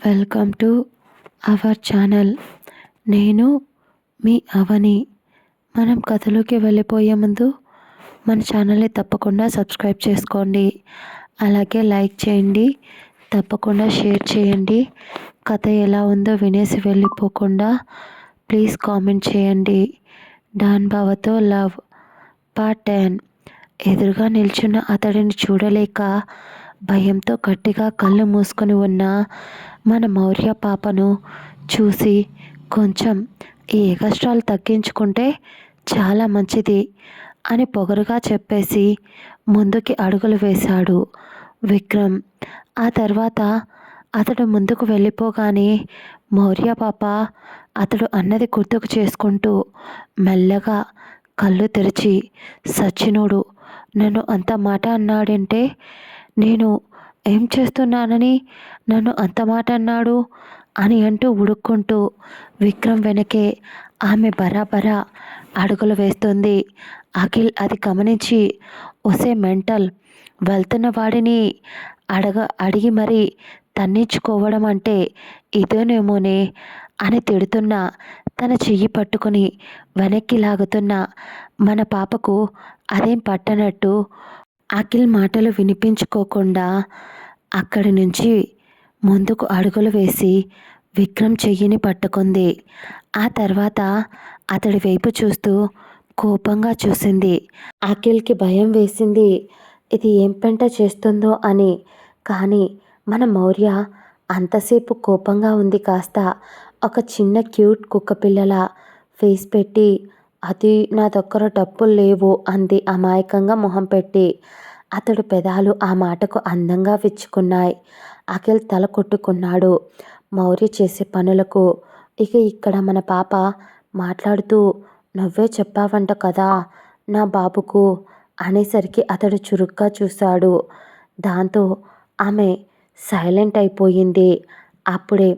Welcome to our channel. నేను మీ అవని. మనం కథలోకి వెళ్ళిపోయే ముందు మన ఛానల్ని తప్పకుండా సబ్స్క్రైబ్ చేసుకోండి. అలాగే లైక్ చేయండి, తప్పకుండా షేర్ చేయండి. కథ ఎలా ఉందో వినేసి వెళ్ళిపోకుండా ప్లీజ్ కామెంట్ చేయండి. డాన్ బావతో లవ్ పార్ట్ 10. ఎదురుగా నిల్చున్న అతడిని చూడలేక భయంతో గట్టిగా కళ్ళు మూసుకొని ఉన్న మన మౌర్య పాపను చూసి కొంచెం ఈ ఎగస్ట్రాలు తగ్గించుకుంటే చాలా మంచిది అని పొగరుగా చెప్పేసి ముందుకి అడుగులు వేశాడు విక్రమ్. ఆ తర్వాత అతడు ముందుకు వెళ్ళిపోగానే మౌర్య పాప అతడు అన్నది గుర్తుకు చేసుకుంటూ మెల్లగా కళ్ళు తెరిచి, సచ్చినోడు నన్ను అంత మాట అన్నాడంటే, నేను ఏం చేస్తున్నానని నన్ను అంత మాట అన్నాడు అని అంటూ ఉడుక్కుంటూ విక్రమ్ వెనకే ఆమె బరాబరా అడుగులు వేస్తుంది. అఖిల్ అది గమనించి, ఒసే మెంటల్, వెళ్తున్న వాడిని అడిగి మరీ తన్నించుకోవడం అంటే ఇదేనేమోనే అని తిడుతున్న తన చెయ్యి పట్టుకుని వెనక్కి లాగుతున్న మన పాపకు అదేం పట్టనట్టు అఖిల్ మాటలు వినిపించుకోకుండా అక్కడి నుంచి ముందుకు అడుగులు వేసి విక్రమ్ చెయ్యిని పట్టుకుంది. ఆ తర్వాత అతడి వైపు చూస్తూ కోపంగా చూసింది. అఖిల్కి భయం వేసింది, ఇది ఏం పెంట చేస్తుందో అని. కానీ మన మౌర్య అంతసేపు కోపంగా ఉంది కాస్త ఒక చిన్న క్యూట్ కుక్కపిల్లల ఫేస్ పెట్టి, అది నా దగ్గర డబ్బులు లేవు అంది అమాయకంగా మొహం పెట్టి. అతడు పెదాలు ఆ మాటకు అందంగా విచ్చుకున్నాయి. అఖిల్ తల కొట్టుకున్నాడు మౌర్య చేసే పనులకు. ఇక ఇక్కడ మన పాప మాట్లాడుతూ, నువ్వే చెప్పావంట కదా నా బాబుకు అనేసరికి అతడు చురుగ్గా చూశాడు. దాంతో ఆమె సైలెంట్ అయిపోయింది. అప్పుడే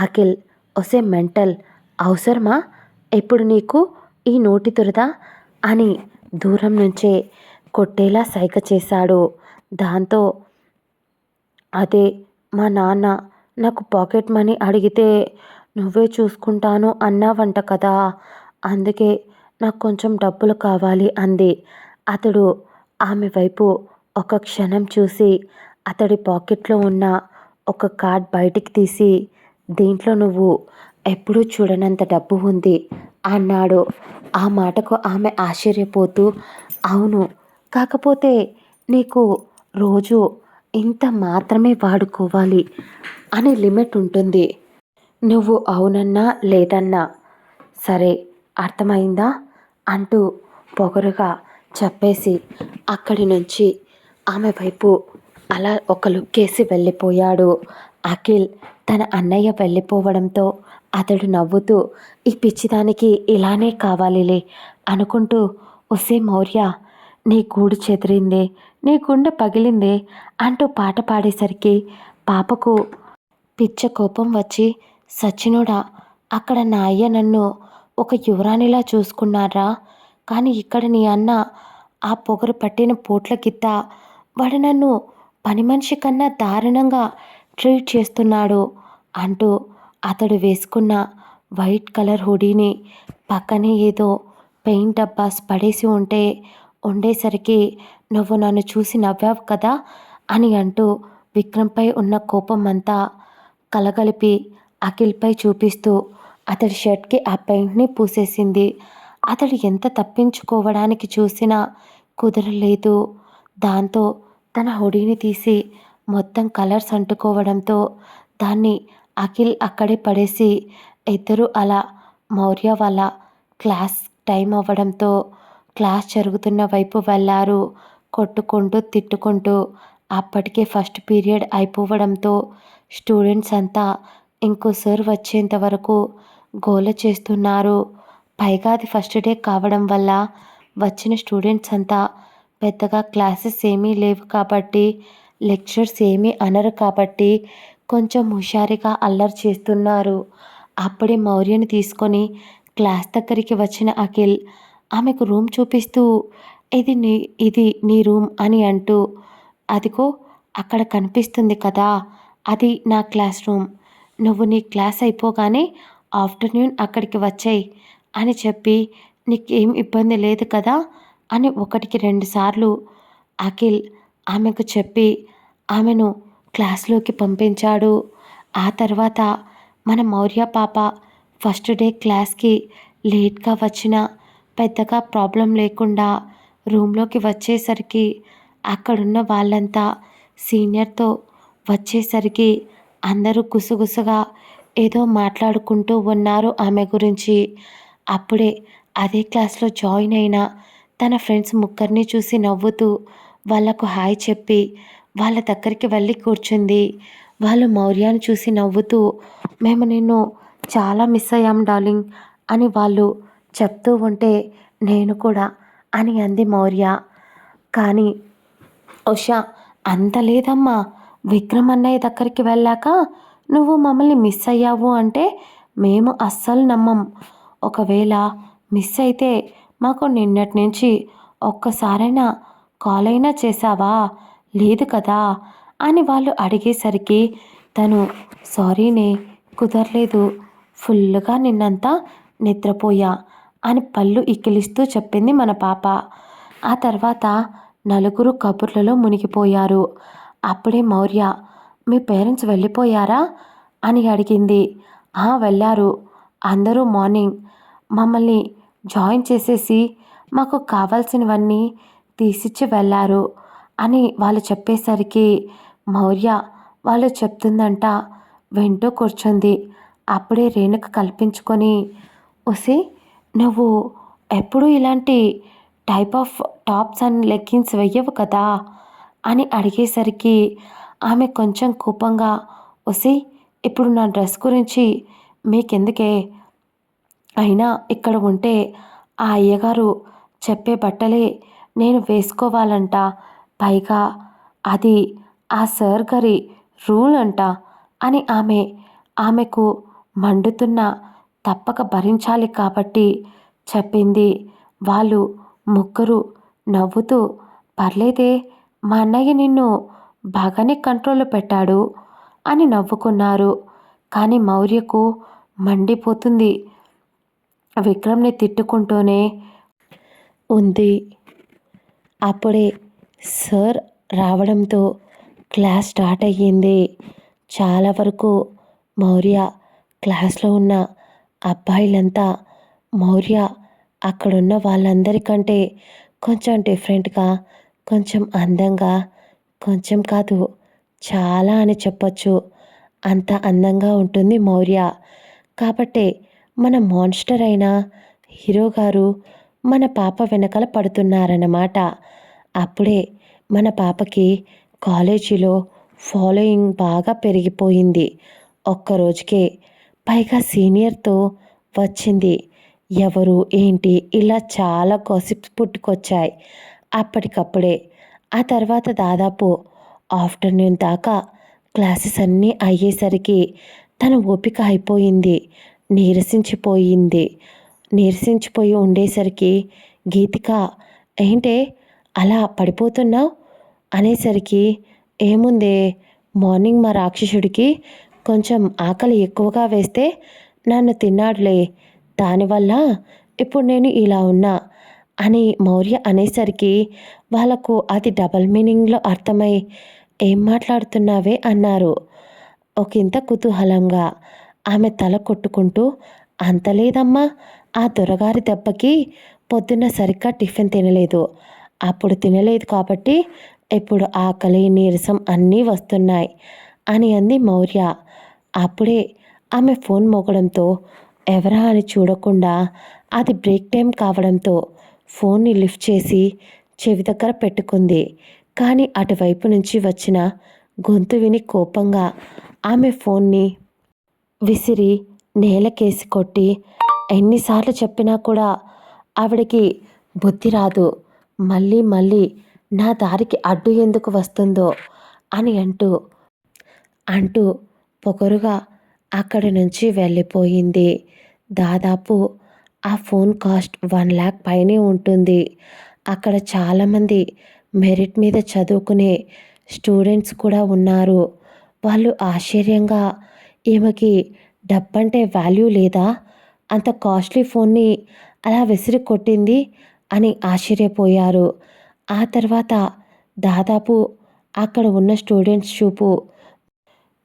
అఖిల్, ఒసే మెంటల్, అవసరమా ఇప్పుడు నీకు ఈ నోటి దురద అని దూరం నుంచే కొట్టేలా సైగ చేశాడు. దాంతో, అదే మా నాన్న నాకు పాకెట్ మనీ అడిగితే నువ్వే చూసుకుంటాను అన్నావంట కదా, అందుకే నాకు కొంచెం డబ్బులు కావాలి అంది. అతడు ఆమె వైపు ఒక క్షణం చూసి అతడి పాకెట్లో ఉన్న ఒక కార్డ్ బయటికి తీసి, దీంట్లో నువ్వు ఎప్పుడూ చూడనంత డబ్బు ఉంది అన్నాడు. ఆ మాటకు ఆమె ఆశ్చర్యపోతూ, అవును, కాకపోతే నీకు రోజు ఇంత మాత్రమే వాడుకోవాలి అని లిమిట్ ఉంటుంది. నువ్వు అవునన్నా లేదన్నా సరే, అర్థమైందా అంటూ పొగరుగా చెప్పేసి అక్కడి నుంచి ఆమె వైపు అలా ఒక లుక్కేసి వెళ్ళిపోయాడు. అఖిల్ తన అన్నయ్య వెళ్ళిపోవడంతో అతడు నవ్వుతూ, ఈ పిచ్చిదానికి ఇలానే కావాలిలే అనుకుంటూ, ఒసే మౌర్య, నీ గూడు చెదిరిందే, నీ గుండె పగిలిందే అంటూ పాట పాడేసరికి పాపకు పిచ్చ కోపం వచ్చి, సచ్చినోడా, అక్కడ నా అయ్య నన్ను ఒక యువరాణిలా చూసుకున్నారా, కానీ ఇక్కడ నీ అన్న ఆ పొగరు పట్టిన పోట్ల గిత్త, వాడు నన్ను పని మనిషి కన్నా దారుణంగా ట్రీట్ చేస్తున్నాడు అంటూ అతడు వేసుకున్న వైట్ కలర్ హుడీని పక్కనే ఏదో పెయింట్ డబ్బాస్ పడేసి ఉండేసరికి, నువ్వు నన్ను చూసి నవ్వావు కదా అని అంటూ విక్రమ్పై ఉన్న కోపం అంతా కలగలిపి అఖిల్పై చూపిస్తూ అతడి షర్ట్కి ఆ పెయింట్ని పూసేసింది. అతడు ఎంత తప్పించుకోవడానికి చూసినా కుదరలేదు. దాంతో తన హుడీని తీసి మొత్తం కలర్స్ అంటుకోవడంతో దాన్ని అఖిల్ అక్కడే పడేసి ఇద్దరు అలా మౌర్య వాళ్ళ క్లాస్ టైం అవ్వడంతో క్లాస్ జరుగుతున్న వైపు వెళ్ళారు కొట్టుకుంటూ తిట్టుకుంటూ. అప్పటికే ఫస్ట్ పీరియడ్ అయిపోవడంతో స్టూడెంట్స్ అంతా ఇంకో సార్ వచ్చేంత వరకు గోల చేస్తున్నారు. పైగా అది ఫస్ట్ డే కావడం వల్ల వచ్చిన స్టూడెంట్స్ అంతా పెద్దగా క్లాసెస్ ఏమీ లేవు కాబట్టి, లెక్చర్స్ ఏమీ అనరు కాబట్టి కొంచెం హుషారుగా అల్లరి చేస్తున్నారు. అప్పుడే మౌర్యని తీసుకొని క్లాస్ దగ్గరికి వచ్చిన అఖిల్ ఆమెకు రూమ్ చూపిస్తూ, ఇది నీ రూమ్ అని అంటూ, అదిగో అక్కడ కనిపిస్తుంది కదా, అది నా క్లాస్ రూమ్, నువ్వు నీ క్లాస్ అయిపోగానే ఆఫ్టర్నూన్ అక్కడికి వచ్చేయి అని చెప్పి నీకేం ఇబ్బంది లేదు కదా అని 1కి 2 సార్లు అఖిల్ ఆమెకు చెప్పి ఆమెను క్లాస్లోకి పంపించాడు. ఆ తర్వాత మన మౌర్య పాప ఫస్ట్ డే క్లాస్కి లేట్గా వచ్చినా పెద్దగా ప్రాబ్లం లేకుండా రూమ్లోకి వచ్చేసరికి అక్కడున్న వాళ్ళంతా సీనియర్తో వచ్చేసరికి అందరూ గుసగుసగా ఏదో మాట్లాడుకుంటూ ఉన్నారు ఆమె గురించి. అప్పుడే అదే క్లాస్లో జాయిన్ అయిన తన ఫ్రెండ్స్ ముగ్గురిని చూసి నవ్వుతూ వాళ్ళకు హాయ్ చెప్పి వాళ్ళ దగ్గరికి వెళ్ళి కూర్చుంది. వాళ్ళు మౌర్యాని చూసి నవ్వుతూ మేము నిన్ను చాలా మిస్ అయ్యాం డార్లింగ్ అని వాళ్ళు చెప్తూ ఉంటే నేను కూడా అని అంది మౌర్య. కానీ ఉషా అంత లేదమ్మా, విక్రమ్ అన్నయ్య దగ్గరికి వెళ్ళాక నువ్వు మమ్మల్ని మిస్ అయ్యావు అంటే మేము అస్సలు నమ్మం. ఒకవేళ మిస్ అయితే మాకు నిన్నటి నుంచి ఒక్కసారైనా కాల్ అయినా చేసావా? లేదు కదా అని వాళ్ళు అడిగేసరికి తను సారీనే, కుదరలేదు, ఫుల్గా నిన్నంతా నిద్రపోయా అని పళ్ళు ఇక్కిలిస్తూ చెప్పింది మన పాప. ఆ తర్వాత నలుగురు కబుర్లలో మునిగిపోయారు. అప్పుడే మౌర్య మీ పేరెంట్స్ వెళ్ళిపోయారా అని అడిగింది. వెళ్ళారు, అందరూ మార్నింగ్ మమ్మల్ని జాయిన్ చేసేసి మాకు కావాల్సినవన్నీ తీసిచ్చి వెళ్ళారు అని వాళ్ళు చెప్పేసరికి మౌర్య వాళ్ళు చెప్తుందంట వింటూ కూర్చుంది. అప్పుడే రేణుక కల్పించుకొని ఒసి నువ్వు ఎప్పుడు ఇలాంటి type of tops and leggings వెయ్యవు కదా అని అడిగేసరికి ఆమె కొంచెం కోపంగా ఒసి ఇప్పుడు నా డ్రెస్ గురించి మీకెందుకే, అయినా ఇక్కడ ఉంటే ఆ అయ్యగారు చెప్పే బట్టలే నేను వేసుకోవాలంట, పైగా అది ఆ సార్ గారి రూల్ అంట అని ఆమెకు మండుతున్న తప్పక భరించాలి కాబట్టి చెప్పింది. వాళ్ళు ముగ్గురు నవ్వుతూ పర్లేదే, మా అన్నయ్య నిన్ను బాగానే కంట్రోల్లో పెట్టాడు అని నవ్వుకున్నారు. కానీ మౌర్యకు మండిపోతుంది. విక్రమ్ని తిట్టుకుంటూనే ఉంది. అప్పుడే సార్ రావడంతో క్లాస్ స్టార్ట్ అయ్యింది. చాలా వరకు మౌర్య క్లాస్లో ఉన్న అబ్బాయిలంతా మౌర్య అక్కడున్న వాళ్ళందరికంటే కొంచెం డిఫరెంట్గా, కొంచెం అందంగా, కొంచెం కాదు చాలా అని చెప్పొచ్చు, అంత అందంగా ఉంటుంది మౌర్య. కాబట్టే మన మాన్స్టర్ అయిన హీరో గారు మన పాప వెనకాల పడుతున్నారన్నమాట. అప్పుడే మన పాపకి కాలేజీలో ఫాలోయింగ్ బాగా పెరిగిపోయింది ఒక్కరోజుకే. పైగా సీనియర్తో వచ్చింది. ఎవరు ఏంటి ఇలా చాలా గాసిప్స్ పుట్టుకొచ్చాయి అప్పటికప్పుడే. ఆ తర్వాత దాదాపు ఆఫ్టర్నూన్ దాకా క్లాసెస్ అన్నీ అయ్యేసరికి తన ఓపిక అయిపోయింది, నీరసించిపోయి ఉండేసరికి గీతిక ఏంటే అలా పడిపోతున్నావు అనేసరికి ఏముందే, మార్నింగ్ మా రాక్షసుడికి కొంచెం ఆకలి ఎక్కువగా వేస్తే నన్ను తిన్నాడులే, దానివల్ల ఇప్పుడు నేను ఇలా ఉన్నా అని మౌర్య అనేసరికి వాళ్ళకు అది డబల్ మీనింగ్లో అర్థమై ఏం మాట్లాడుతున్నావే అన్నారు ఒకంత కుతూహలంగా. ఆమె తల కొట్టుకుంటూ అంత లేదమ్మా, ఆ దొరగారి దెబ్బకి పొద్దున్న సరిగ్గా టిఫిన్ తినలేదు, అప్పుడు తినలేదు కాబట్టి ఇప్పుడు ఆకలి నీరసం అన్నీ వస్తున్నాయి అని అంది మౌర్య. అప్పుడే ఆమె ఫోన్ మోగడంతో ఎవరా అని చూడకుండా అది బ్రేక్ టైం కావడంతో ఫోన్ని లిఫ్ట్ చేసి చెవి దగ్గర పెట్టుకుంది. కానీ అటువైపు నుంచి వచ్చిన గొంతు విని కోపంగా ఆమె ఫోన్ని విసిరి నేలకేసి కొట్టి ఎన్నిసార్లు చెప్పినా కూడా ఆవిడకి బుద్ధి రాదు, మళ్ళీ మళ్ళీ నా దారికి అడ్డు ఎందుకు వస్తుందో అని అంటూ పొగరుగా అక్కడి నుంచి వెళ్ళిపోయింది. దాదాపు ఆ ఫోన్ కాస్ట్ 1 lakh పైనే ఉంటుంది. అక్కడ చాలామంది మెరిట్ మీద చదువుకునే స్టూడెంట్స్ కూడా ఉన్నారు. వాళ్ళు ఆశ్చర్యంగా ఈమెకి డబ్బంటే వాల్యూ లేదా? అంత కాస్ట్లీ ఫోన్ని అలా విసిరి కొట్టింది అని ఆశ్చర్యపోయారు. ఆ తర్వాత దాదాపు అక్కడ ఉన్న స్టూడెంట్స్ చూపు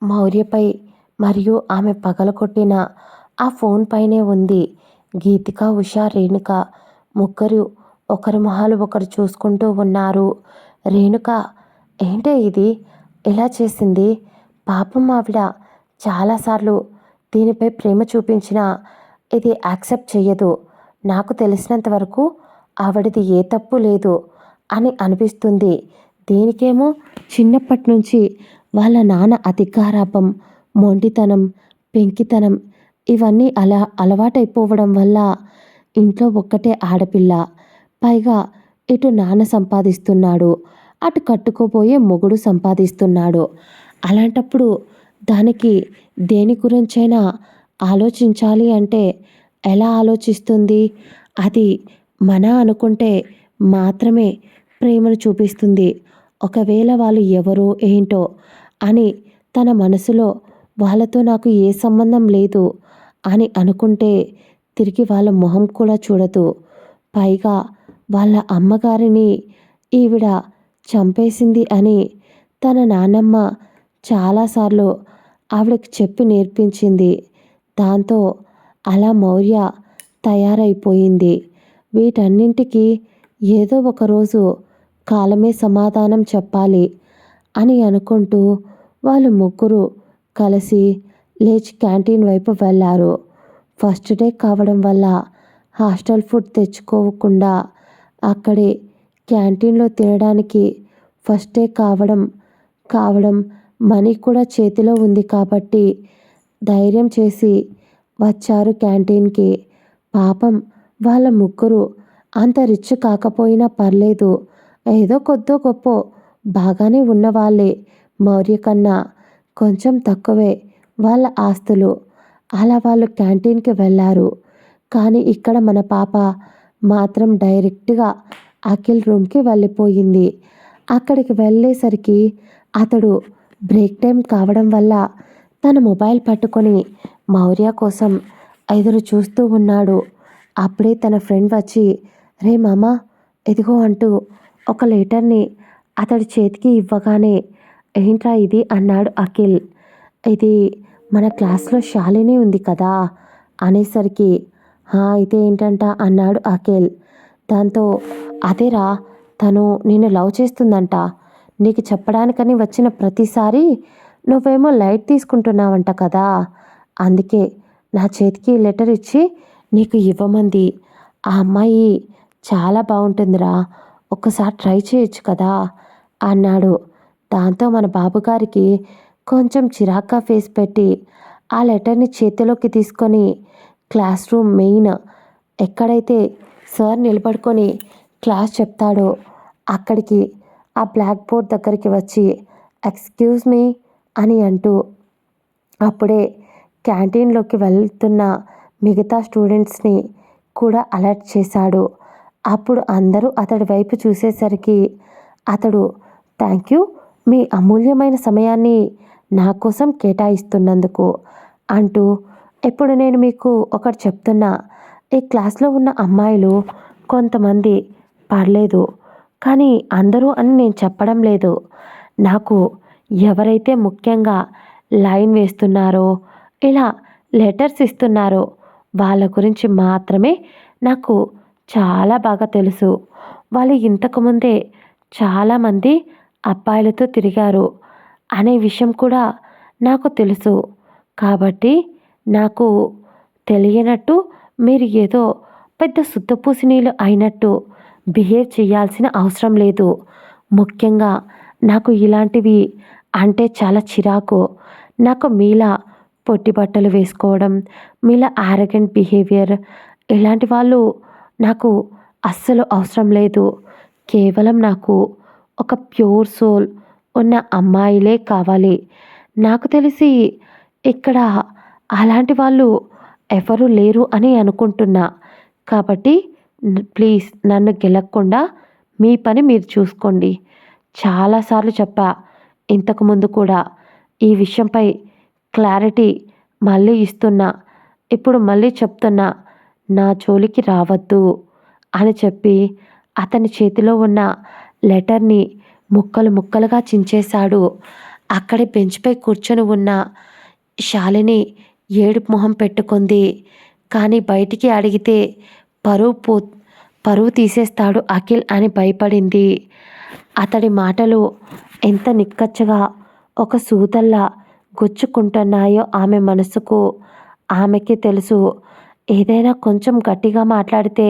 మౌర్యపై మరియు ఆమె పగలగొట్టిన ఆ ఫోన్ పైనే ఉంది. గీతిక, ఉష, రేణుక ముగ్గురు ఒకరి మొహాలు ఒకరు చూసుకుంటూ ఉన్నారు. రేణుక, ఏంటే ఇది ఇలా చేసింది? పాపం ఆవిడ చాలాసార్లు దీనిపై ప్రేమ చూపించినా ఇది యాక్సెప్ట్ చెయ్యదు. నాకు తెలిసినంత వరకు ఆవిడది ఏ తప్పు లేదు అని అనిపిస్తుంది. దీనికేమో చిన్నప్పటి నుంచి వాళ్ళ నాన్న అతి గారాబం, మొండితనం, పెంకితనం ఇవన్నీ అలవాటైపోవడం వల్ల ఇంట్లో ఒక్కటే ఆడపిల్ల. పైగా ఇటు నాన్న సంపాదిస్తున్నాడు, అటు కట్టుకోబోయే మొగుడు సంపాదిస్తున్నాడు. అలాంటప్పుడు దానికి దేని గురించైనా ఆలోచించాలి అంటే ఎలా ఆలోచిస్తుంది? అది మన అనుకుంటే మాత్రమే ప్రేమను చూపిస్తుంది. ఒకవేళ వాళ్ళు ఎవరో ఏంటో అని తన మనసులో వాళ్ళతో నాకు ఏ సంబంధం లేదు అని అనుకుంటే తిరిగి వాళ్ళ మొహం కూడా చూడదు. పైగా వాళ్ళ అమ్మగారిని ఈవిడ చంపేసింది అని తన నాన్నమ్మ చాలాసార్లు ఆవిడకి చెప్పి నేర్పించింది. దాంతో అలా మౌర్య తయారైపోయింది. వీటన్నింటికి ఏదో ఒకరోజు కాలమే సమాధానం చెప్పాలి అని అనుకుంటూ వాళ్ళు ముగ్గురు కలిసి లేచి క్యాంటీన్ వైపు వెళ్ళారు. ఫస్ట్ డే కావడం వల్ల హాస్టల్ ఫుడ్ తెచ్చుకోకుండా అక్కడే క్యాంటీన్లో తినడానికి ఫస్ట్ డే కావడం మనీ కూడా చేతిలో ఉంది కాబట్టి ధైర్యం చేసి వచ్చారు క్యాంటీన్కి. పాపం వాళ్ళ ముగ్గురు అంత రిచ్ కాకపోయినా పర్లేదు, ఏదో కొద్దో గొప్పో బాగానే ఉన్నవాళ్ళే. మౌర్య కన్నా కొంచెం తక్కువే వాళ్ళ ఆస్తులు. అలా వాళ్ళు క్యాంటీన్కి వెళ్ళారు. కానీ ఇక్కడ మన పాప మాత్రం డైరెక్ట్గా అఖిల్ రూమ్కి వెళ్ళిపోయింది. అక్కడికి వెళ్ళేసరికి అతడు బ్రేక్ టైం కావడం వల్ల తన మొబైల్ పట్టుకొని మౌర్య కోసం ఎదురు చూస్తూ ఉన్నాడు. అప్పుడే తన ఫ్రెండ్ వచ్చి, రే మామ, ఇదిగో అంటూ ఒక లెటర్ని అతడి చేతికి ఇవ్వగానే, ఏంట్రా ఇది అన్నాడు అఖిల్. ఇది మన క్లాస్లో శాలిని ఉంది కదా అనేసరికి, అయితే ఏంటంట అన్నాడు అఖిల్. దాంతో, అదేరా, తను నిన్ను లవ్ చేస్తుందంట. నీకు చెప్పడానికని వచ్చిన ప్రతిసారి నువ్వేమో లైట్ తీసుకుంటున్నావంట కదా, అందుకే నా చేతికి లెటర్ ఇచ్చి నీకు ఇవ్వమంది. ఆ అమ్మాయి చాలా బాగుంటుందిరా, ఒక్కసారి ట్రై చేయొచ్చు కదా అన్నాడు. దాంతో మన బాబుగారికి కొంచెం చిరాగ్గా ఫేస్ పెట్టి ఆ లెటర్ని చేతిలోకి తీసుకొని క్లాస్ రూమ్ మెయిన్ ఎక్కడైతే సార్ నిలబడుకొని క్లాస్ చెప్తాడో అక్కడికి ఆ బ్లాక్ బోర్డ్ దగ్గరికి వచ్చి ఎక్స్క్యూజ్ మీ అని అంటూ అప్పుడే క్యాంటీన్లోకి వెళ్తున్న మిగతా స్టూడెంట్స్ని కూడా అలర్ట్ చేశాడు. అప్పుడు అందరూ అతడి వైపు చూసేసరికి అతడు, థ్యాంక్ యూ, మీ అమూల్యమైన సమయాన్ని నా కోసం కేటాయిస్తున్నందుకు అంటూ, ఇప్పుడు నేను మీకు ఒకటి చెప్తున్నా, ఈ క్లాస్లో ఉన్న అమ్మాయిలు కొంతమంది పర్లేదు, కానీ అందరూ అని నేను చెప్పడం లేదు. నాకు ఎవరైతే ముఖ్యంగా లైన్ వేస్తున్నారో, ఇలా లెటర్స్ ఇస్తున్నారో వాళ్ళ గురించి మాత్రమే నాకు చాలా బాగా తెలుసు. వాళ్ళు ఇంతకుముందే చాలామంది అబ్బాయిలతో తిరిగారు అనే విషయం కూడా నాకు తెలుసు. కాబట్టి నాకు తెలియనట్టు మీరు ఏదో పెద్ద సుత్తపూసినీళ్ళు అయినట్టు బిహేవ్ చేయాల్సిన అవసరం లేదు. ముఖ్యంగా నాకు ఇలాంటివి అంటే చాలా చిరాకు. నాకు మీలా పొట్టి బట్టలు వేసుకోవడం, మీలా ఆరగెంట్ బిహేవియర్ ఇలాంటి వాళ్ళు నాకు అస్సలు అవసరం లేదు. కేవలం నాకు ఒక ప్యూర్ సోల్ ఉన్న అమ్మాయిలే కావాలి. నాకు తెలిసి ఇక్కడ అలాంటి వాళ్ళు ఎవరు లేరు అని అనుకుంటున్నా. కాబట్టి ప్లీజ్ నన్ను గెలక్కుండా మీ పని మీరు చూసుకోండి. చాలాసార్లు చెప్పా ఇంతకుముందు కూడా, ఈ విషయంపై క్లారిటీ మళ్ళీ ఇస్తున్నా. ఇప్పుడు మళ్ళీ చెప్తున్నా, నా జోలికి రావద్దు అని చెప్పి అతని చేతిలో ఉన్న లెటర్‌ని ముక్కలు ముక్కలుగా చించేశాడు. అక్కడే బెంచ్‌పై కూర్చొని ఉన్న శాలిని ఏడుపు మొహం పెట్టుకుంది. కానీ బయటికి అడిగితే పరువు పో పరువు తీసేస్తాడు అఖిల్ అని భయపడింది. అతడి మాటలు ఎంత నిక్కచ్చిగా ఒక సూదల్లా గుచ్చుకుంటున్నాయో ఆమె మనసుకు. ఆమెకి తెలుసు, ఏదైనా కొంచెం గట్టిగా మాట్లాడితే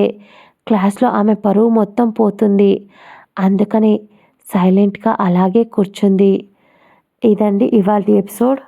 క్లాస్‌లో ఆమె పరువు మొత్తం పోతుంది. అందుకని సైలెంట్‌గా అలాగే కూర్చుంది. ఇదండి ఇవాల్టి ఎపిసోడ్.